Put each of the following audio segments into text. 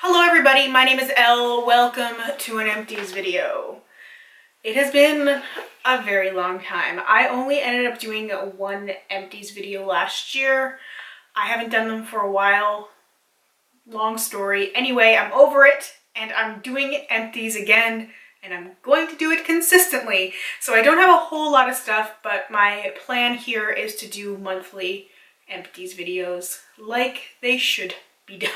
Hello everybody, my name is Elle. Welcome to an Empties video. It has been a very long time. I only ended up doing one Empties video last year. I haven't done them for a while. Long story. Anyway, I'm over it and I'm doing Empties again and I'm going to do it consistently. So I don't have a whole lot of stuff, but my plan here is to do monthly Empties videos like they should be done.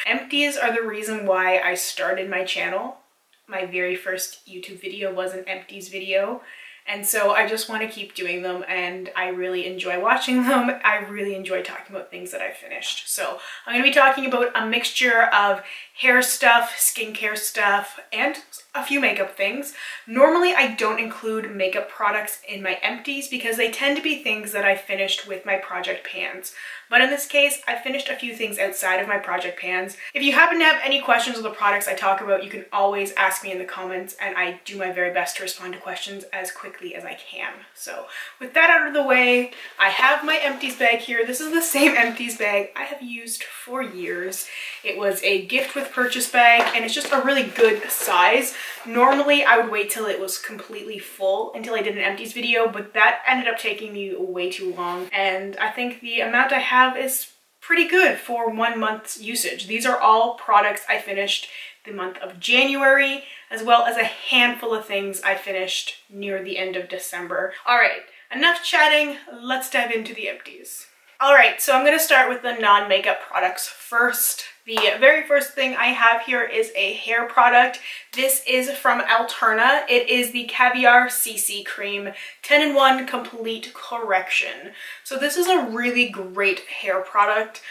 Empties are the reason why I started my channel. My very first YouTube video was an Empties video, and so I just want to keep doing them, and I really enjoy watching them. I really enjoy talking about things that I finished. So I'm going to be talking about a mixture of hair stuff, skincare stuff, and a few makeup things. Normally I don't include makeup products in my Empties because they tend to be things that I finished with my project pans. But in this case, I finished a few things outside of my project pans. If you happen to have any questions on the products I talk about, you can always ask me in the comments, and I do my very best to respond to questions as quickly as I can. So with that out of the way, I have my Empties bag here. This is the same Empties bag I have used for years. It was a gift with purchase bag, and it's just a really good size. Normally I would wait till it was completely full until I did an Empties video, but that ended up taking me way too long, and I think the amount I have is pretty good for 1 month's usage. These are all products I finished the month of January, as well as a handful of things I finished near the end of December. All right, enough chatting, let's dive into the Empties. All right, so I'm gonna start with the non-makeup products first. The very first thing I have here is a hair product. This is from Alterna. It is the Caviar CC Cream 10-in-1 Complete Correction. So this is a really great hair product.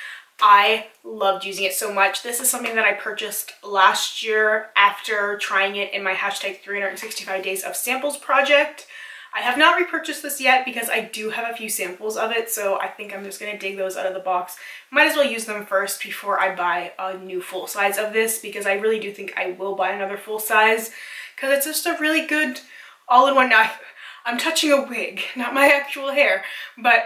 I loved using it so much. This is something that I purchased last year after trying it in my hashtag 365 days of samples project. I have not repurchased this yet because I do have a few samples of it, so I think I'm just going to dig those out of the box. Might as well use them first before I buy a new full size of this, because I really do think I will buy another full size because it's just a really good all-in-one. Now, I'm touching a wig, not my actual hair, but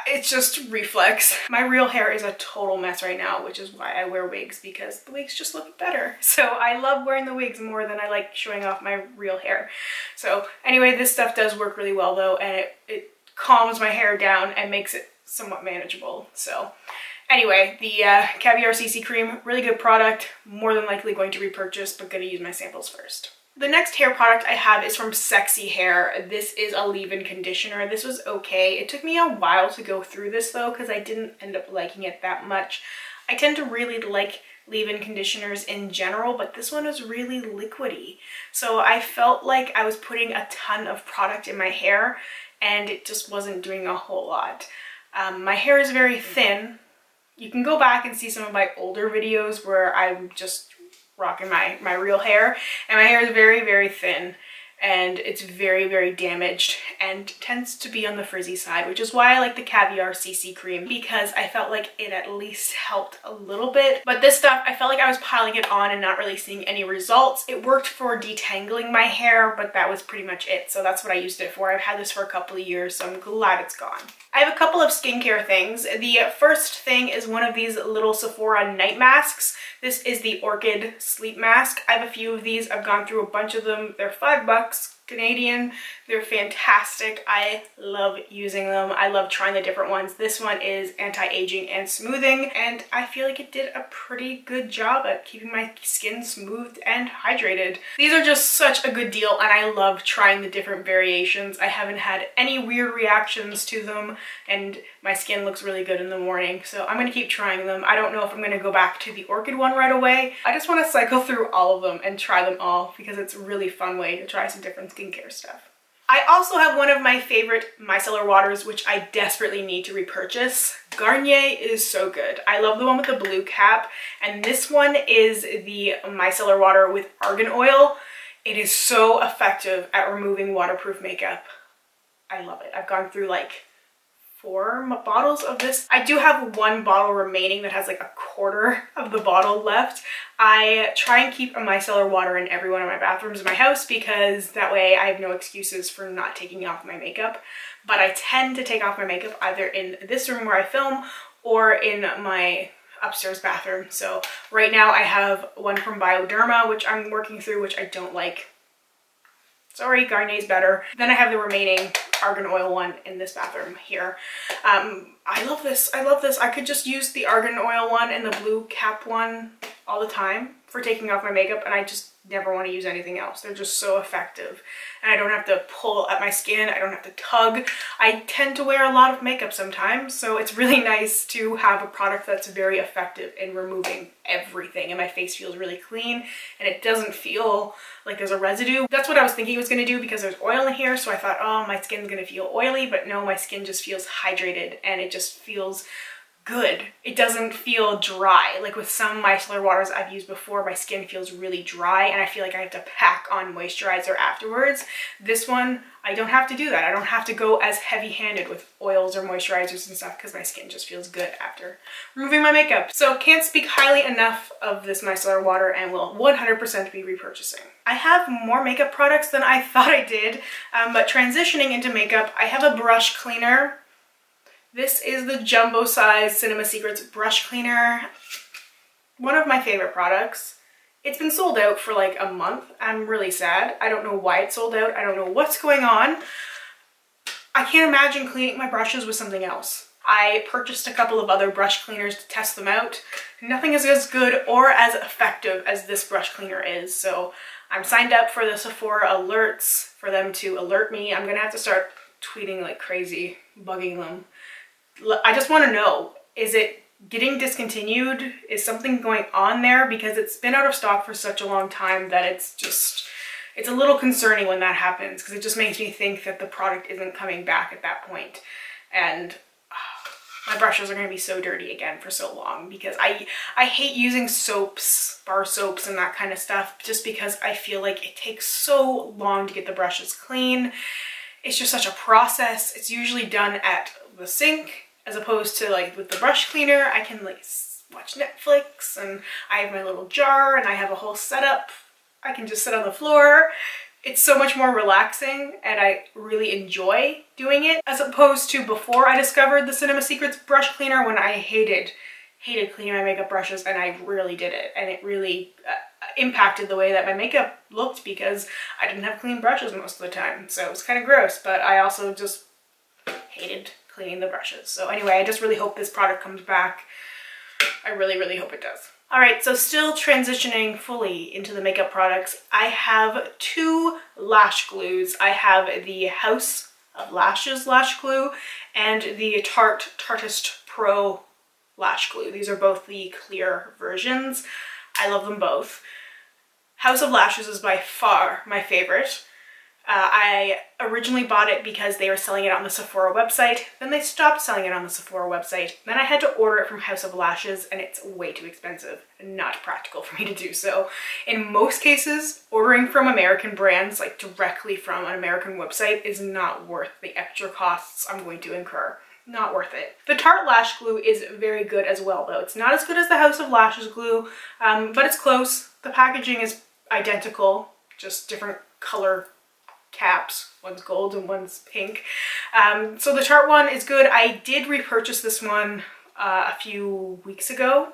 it's just reflex. My real hair is a total mess right now, which is why I wear wigs, because the wigs just look better. So I love wearing the wigs more than I like showing off my real hair. So anyway, this stuff does work really well though, and it calms my hair down and makes it somewhat manageable. So anyway, the Caviar CC Cream, really good product. More than likely going to repurchase, but gonna use my samples first. The next hair product I have is from Sexy Hair. This is a leave-in conditioner. This was okay. It took me a while to go through this though, because I didn't end up liking it that much. I tend to really like leave-in conditioners in general, but this one is really liquidy. So I felt like I was putting a ton of product in my hair and it just wasn't doing a whole lot. My hair is very thin. You can go back and see some of my older videos where I'm just rocking my real hair, and my hair is very, very thin, and it's very, very damaged and tends to be on the frizzy side, which is why I like the Caviar CC Cream, because I felt like it at least helped a little bit. But this stuff, I felt like I was piling it on and not really seeing any results. It worked for detangling my hair, but that was pretty much it. So that's what I used it for. I've had this for a couple of years, so I'm glad it's gone. I have a couple of skincare things. The first thing is one of these little Sephora night masks. This is the Orchid Sleep Mask. I have a few of these. I've gone through a bunch of them. They're $5 Canadian. They're fantastic. I love using them. I love trying the different ones. This one is anti-aging and smoothing, and I feel like it did a pretty good job at keeping my skin smoothed and hydrated. These are just such a good deal, and I love trying the different variations. I haven't had any weird reactions to them, and my skin looks really good in the morning, so I'm gonna keep trying them. I don't know if I'm gonna go back to the Orchid one right away. I just want to cycle through all of them and try them all because it's a really fun way to try some different skincare stuff. I also have one of my favorite micellar waters, which I desperately need to repurchase. Garnier is so good. I love the one with the blue cap, and this one is the micellar water with argan oil. It is so effective at removing waterproof makeup. I love it. I've gone through like 4 bottles of this. I do have 1 bottle remaining that has like a quarter of the bottle left. I try and keep a micellar water in every one of my bathrooms in my house because that way I have no excuses for not taking off my makeup. But I tend to take off my makeup either in this room where I film or in my upstairs bathroom. So right now I have one from Bioderma, which I'm working through, which I don't like. Sorry, Garnier's better. Then I have the remaining argan oil one in this bathroom here. I love this. I love this. I could just use the argan oil one and the blue cap one all the time for taking off my makeup, and I just never want to use anything else. They're just so effective, and I don't have to pull at my skin. I don't have to tug. I tend to wear a lot of makeup sometimes, so it's really nice to have a product that's very effective in removing everything, and my face feels really clean, and it doesn't feel like there's a residue. That's what I was thinking it was going to do because there's oil in here, so I thought, oh, my skin's going to feel oily, but no, my skin just feels hydrated, and it just feels good. It doesn't feel dry. Like with some micellar waters I've used before, my skin feels really dry and I feel like I have to pack on moisturizer afterwards. This one, I don't have to do that. I don't have to go as heavy-handed with oils or moisturizers and stuff because my skin just feels good after removing my makeup. So can't speak highly enough of this micellar water and will 100% be repurchasing. I have more makeup products than I thought I did, but transitioning into makeup, I have a brush cleaner. This is the jumbo size Cinema Secrets brush cleaner. One of my favorite products. It's been sold out for like a month. I'm really sad. I don't know why it's sold out. I don't know what's going on. I can't imagine cleaning my brushes with something else. I purchased a couple of other brush cleaners to test them out. Nothing is as good or as effective as this brush cleaner is. So I'm signed up for the Sephora alerts for them to alert me. I'm gonna have to start tweeting like crazy, bugging them. I just want to know, is it getting discontinued? Is something going on there? Because it's been out of stock for such a long time that it's a little concerning when that happens, because it just makes me think that the product isn't coming back at that point. And my brushes are going to be so dirty again for so long, because I hate using soaps, bar soaps and that kind of stuff, just because I feel like it takes so long to get the brushes clean. It's just such a process. It's usually done at the sink, as opposed to like with the brush cleaner, I can like watch Netflix and I have my little jar and I have a whole setup. I can just sit on the floor. It's so much more relaxing and I really enjoy doing it, as opposed to before I discovered the Cinema Secrets brush cleaner, when I hated cleaning my makeup brushes, and I really did it, and it really impacted the way that my makeup looked because I didn't have clean brushes most of the time. So it was kind of gross, but I also just hated cleaning the brushes. So anyway, I just really hope this product comes back. I really, really hope it does. All right, so still transitioning fully into the makeup products, I have two lash glues. I have the House of Lashes lash glue and the Tarte Tartist Pro lash glue. These are both the clear versions. I love them both. House of Lashes is by far my favorite. I originally bought it because they were selling it on the Sephora website, then they stopped selling it on the Sephora website, then I had to order it from House of Lashes, and it's way too expensive and not practical for me to do so. In most cases, ordering from American brands, like directly from an American website, is not worth the extra costs I'm going to incur. Not worth it. The Tarte lash glue is very good as well, though. It's not as good as the House of Lashes glue, but it's close. The packaging is identical, just different color caps. One's gold and one's pink. So the Tarte one is good. I did repurchase this one a few weeks ago.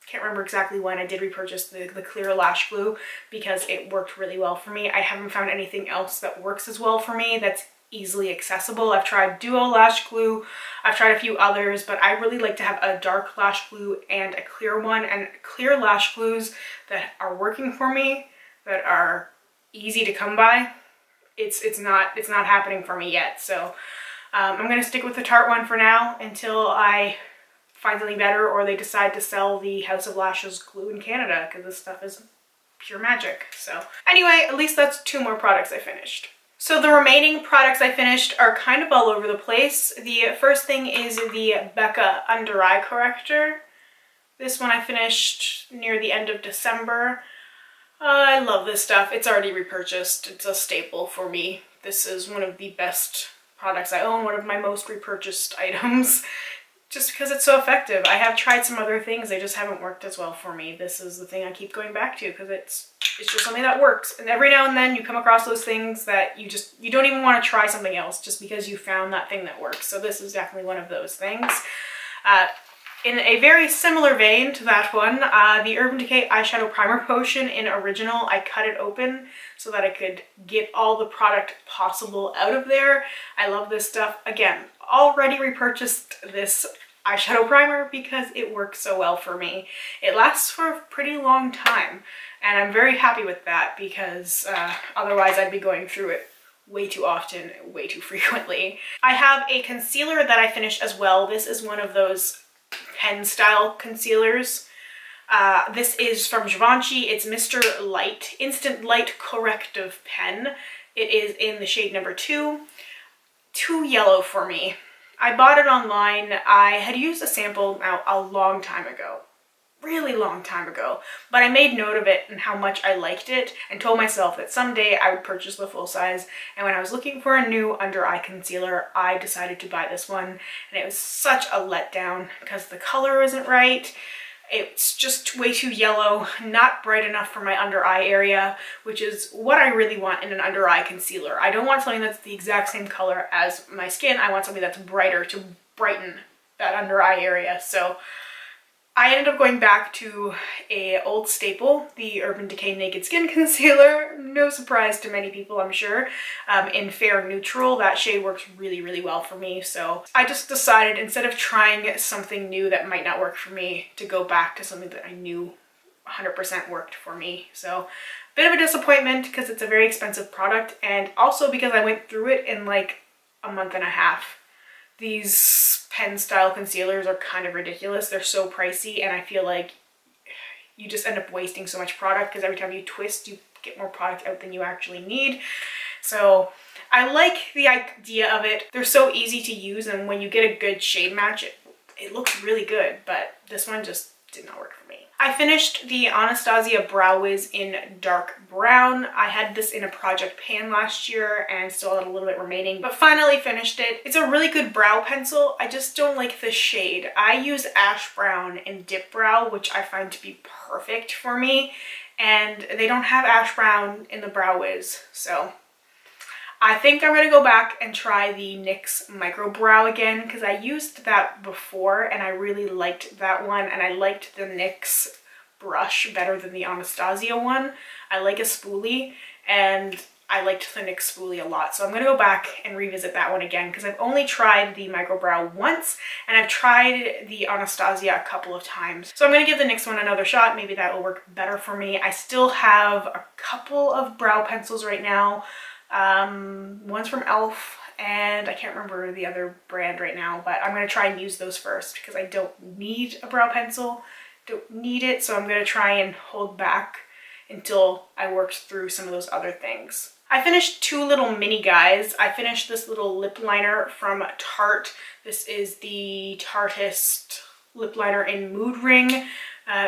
Can't remember exactly when. I did repurchase the clear lash glue because it worked really well for me. I haven't found anything else that works as well for me that's easily accessible. I've tried duo lash glue, I've tried a few others, but I really like to have a dark lash glue and a clear one, and clear lash glues that are working for me, that are easy to come by. It's not happening for me yet. So I'm gonna stick with the Tarte one for now until I find something better, or they decide to sell the House of Lashes glue in Canada, because this stuff is pure magic. So anyway, at least that's two more products I finished. So the remaining products I finished are kind of all over the place. The first thing is the Becca Under Eye Corrector. This one I finished near the end of December. I love this stuff. It's already repurchased. It's a staple for me. This is one of the best products I own, one of my most repurchased items, just because it's so effective. I have tried some other things, they just haven't worked as well for me. This is the thing I keep going back to because it's just something that works. And every now and then you come across those things that you don't even want to try something else just because you found that thing that works. So this is definitely one of those things. In a very similar vein to that one, the Urban Decay Eyeshadow Primer Potion in Original, I cut it open so that I could get all the product possible out of there. I love this stuff. Again, already repurchased this eyeshadow primer because it works so well for me. It lasts for a pretty long time, and I'm very happy with that because otherwise I'd be going through it way too often, way too frequently. I have a concealer that I finished as well. This is one of those pen style concealers. This is from Givenchy. It's Mr. Light Instant Light Corrective Pen. It is in the shade number 2. Too yellow for me. I bought it online. I had used a sample now a long time ago. Really long time ago, but I made note of it and how much I liked it and told myself that someday I would purchase the full size. And when I was looking for a new under eye concealer, I decided to buy this one, and it was such a letdown because the color isn't right. It's just way too yellow, not bright enough for my under eye area, which is what I really want in an under eye concealer. I don't want something that's the exact same color as my skin. I want something that's brighter to brighten that under eye area. So I ended up going back to a old staple, the Urban Decay Naked Skin Concealer. No surprise to many people, I'm sure. In Fair Neutral, that shade works really, really well for me. So I just decided, instead of trying something new that might not work for me, to go back to something that I knew 100% worked for me. So bit of a disappointment because it's a very expensive product, and also because I went through it in like a month and a half. These pen style concealers are kind of ridiculous. They're so pricey, and I feel like you just end up wasting so much product because every time you twist, you get more product out than you actually need. So I like the idea of it. They're so easy to use, and when you get a good shade match, it looks really good, but this one just did not work for me. I finished the Anastasia Brow Wiz in dark brown. I had this in a project pan last year and still had a little bit remaining, but finally finished it. It's a really good brow pencil. I just don't like the shade. I use ash brown in dip brow, which I find to be perfect for me, and they don't have ash brown in the Brow Wiz, so I think I'm going to go back and try the NYX Micro Brow again because I used that before and I really liked that one, and I liked the NYX brush better than the Anastasia one. I like a spoolie, and I liked the NYX spoolie a lot. So I'm going to go back and revisit that one again because I've only tried the Micro Brow once and I've tried the Anastasia a couple of times. So I'm going to give the NYX one another shot. Maybe that will work better for me. I still have a couple of brow pencils right now. One's from Elle, and I can't remember the other brand right now, but I'm going to try and use those first because I don't need a brow pencil, don't need it, so I'm going to try and hold back until I worked through some of those other things. I finished two little mini guys. I finished this little lip liner from Tarte. This is the Tarteist lip liner in Mood Ring.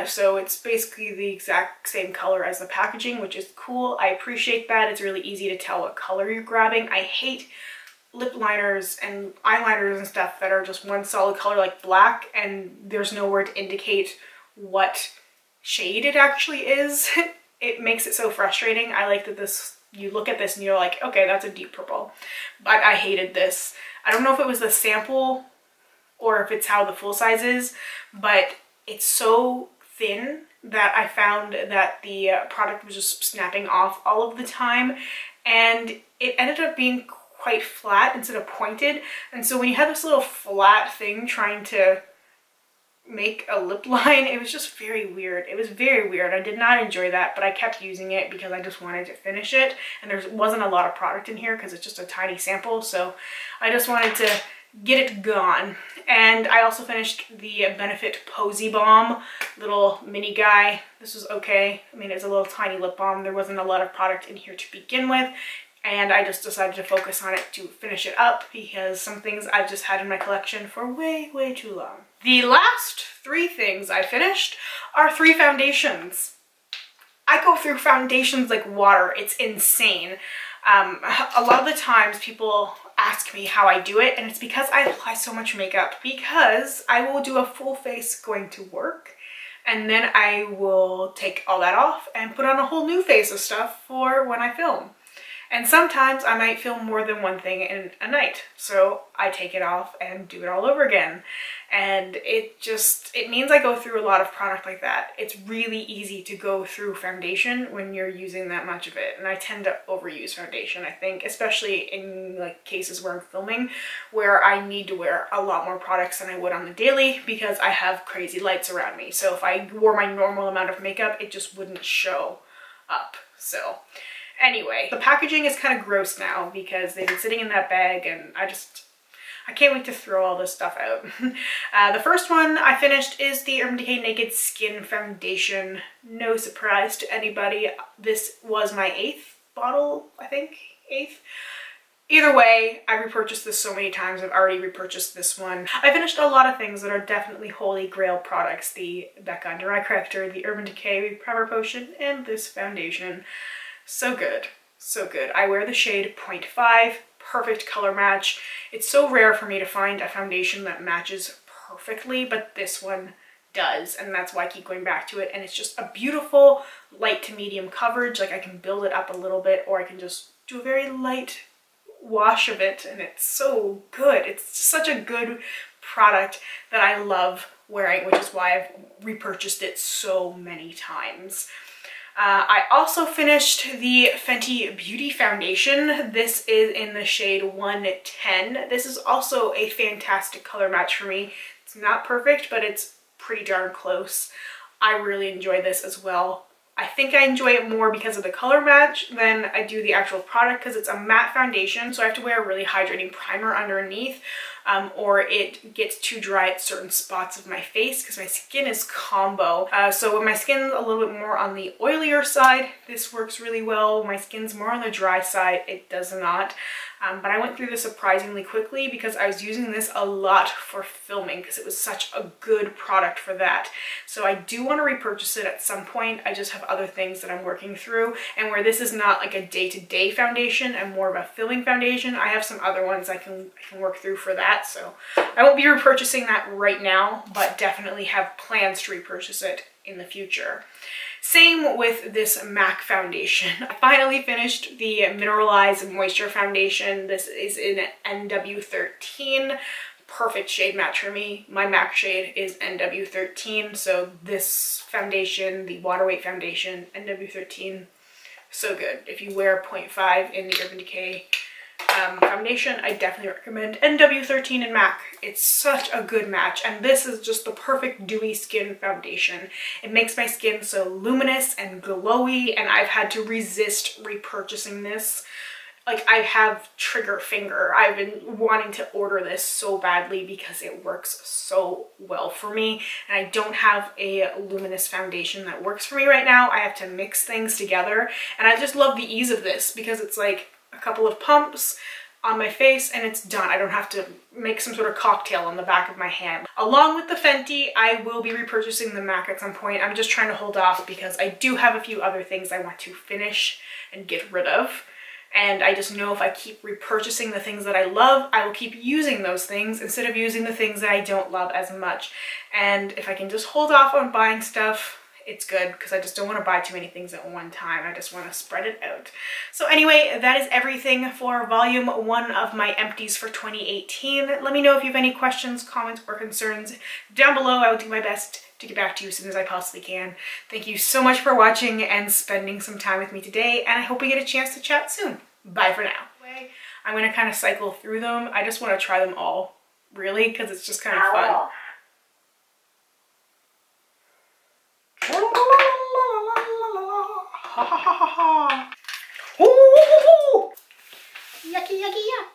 So it's basically the exact same color as the packaging, which is cool. I appreciate that. It's really easy to tell what color you're grabbing. I hate lip liners and eyeliners and stuff that are just one solid color like black and there's nowhere to indicate what shade it actually is. It makes it so frustrating. I like that this, you look at this and you're like, okay, that's a deep purple. But I hated this. I don't know if it was the sample or if it's how the full size is, but it's so thin that I found that the product was just snapping off all of the time, and it ended up being quite flat instead of pointed. And so when you have this little flat thing trying to make a lip line, it was just very weird. It was very weird. I did not enjoy that, but I kept using it because I just wanted to finish it, and there wasn't a lot of product in here because it's just a tiny sample, so I just wanted to get it gone. And I also finished the Benefit Posy Balm little mini guy. This was okay. I mean, it's a little tiny lip balm. There wasn't a lot of product in here to begin with, and I just decided to focus on it to finish it up because some things I've just had in my collection for way, way too long. The last three things I finished are 3 foundations. I go through foundations like water. It's insane. A lot of the times people ask me how I do it, and it's because I apply so much makeup, because I will do a full face going to work and then I will take all that off and put on a whole new face of stuff for when I film. And sometimes I might film more than one thing in a night. So I take it off and do it all over again. And it means I go through a lot of product like that. It's really easy to go through foundation when you're using that much of it. And I tend to overuse foundation, I think, especially in like cases where I'm filming, where I need to wear a lot more products than I would on the daily because I have crazy lights around me. So if I wore my normal amount of makeup, it just wouldn't show up. So anyway, the packaging is kind of gross now because they've been sitting in that bag and I can't wait to throw all this stuff out. The first one I finished is the Urban Decay Naked Skin Foundation. No surprise to anybody. This was my 8th bottle, I think, 8th. Either way, I repurchased this so many times. I've already repurchased this one. I finished a lot of things that are definitely holy grail products. The Becca Under Eye Corrector, the Urban Decay Primer Potion, and this foundation. So good. So good. I wear the shade 0.5. Perfect color match. It's so rare for me to find a foundation that matches perfectly, but this one does, and that's why I keep going back to it. And it's just a beautiful light to medium coverage. Like I can build it up a little bit, or I can just do a very light wash of it, and it's so good. It's just such a good product that I love wearing, which is why I've repurchased it so many times. I also finished the Fenty Beauty Foundation. This is in the shade 110. This is also a fantastic color match for me. It's not perfect, but it's pretty darn close. I really enjoy this as well. I think I enjoy it more because of the color match than I do the actual product, because it's a matte foundation, so I have to wear a really hydrating primer underneath, or it gets too dry at certain spots of my face because my skin is combo. So when my skin's a little bit more on the oilier side, this works really well. When my skin's more on the dry side, it does not. But I went through this surprisingly quickly because I was using this a lot for filming because it was such a good product for that. So I do want to repurchase it at some point. I just have other things that I'm working through, and where this is not like a day-to-day foundation and more of a filming foundation, I have some other ones I can work through for that. So I won't be repurchasing that right now, but definitely have plans to repurchase it in the future. Same with this MAC foundation. I finally finished the Mineralize Moisture Foundation. This is in NW13. Perfect shade match for me. My MAC shade is NW13, so this foundation, the Water Weight Foundation, NW13, so good. If you wear 0.5 in the Urban Decay foundation, I definitely recommend NW13 and MAC. It's such a good match, and this is just the perfect dewy skin foundation. It makes my skin so luminous and glowy, and I've had to resist repurchasing this. Like, I have trigger finger. I've been wanting to order this so badly because it works so well for me, and I don't have a luminous foundation that works for me right now. I have to mix things together, and I just love the ease of this because it's like a couple of pumps on my face and it's done. I don't have to make some sort of cocktail on the back of my hand. Along with the Fenty, I will be repurchasing the MAC at some point. I'm just trying to hold off because I do have a few other things I want to finish and get rid of. And I just know if I keep repurchasing the things that I love, I will keep using those things instead of using the things that I don't love as much. And if I can just hold off on buying stuff, it's good, because I just don't want to buy too many things at one time. I just want to spread it out. So anyway, that is everything for volume 1 of my empties for 2018. Let me know if you have any questions, comments, or concerns down below. I will do my best to get back to you as soon as I possibly can. Thank you so much for watching and spending some time with me today, and I hope we get a chance to chat soon. Bye for now. I'm going to kind of cycle through them. I just want to try them all, really, because it's just kind of fun. Ha ha ha ha ha. Ooh! Yucky yucky yuck.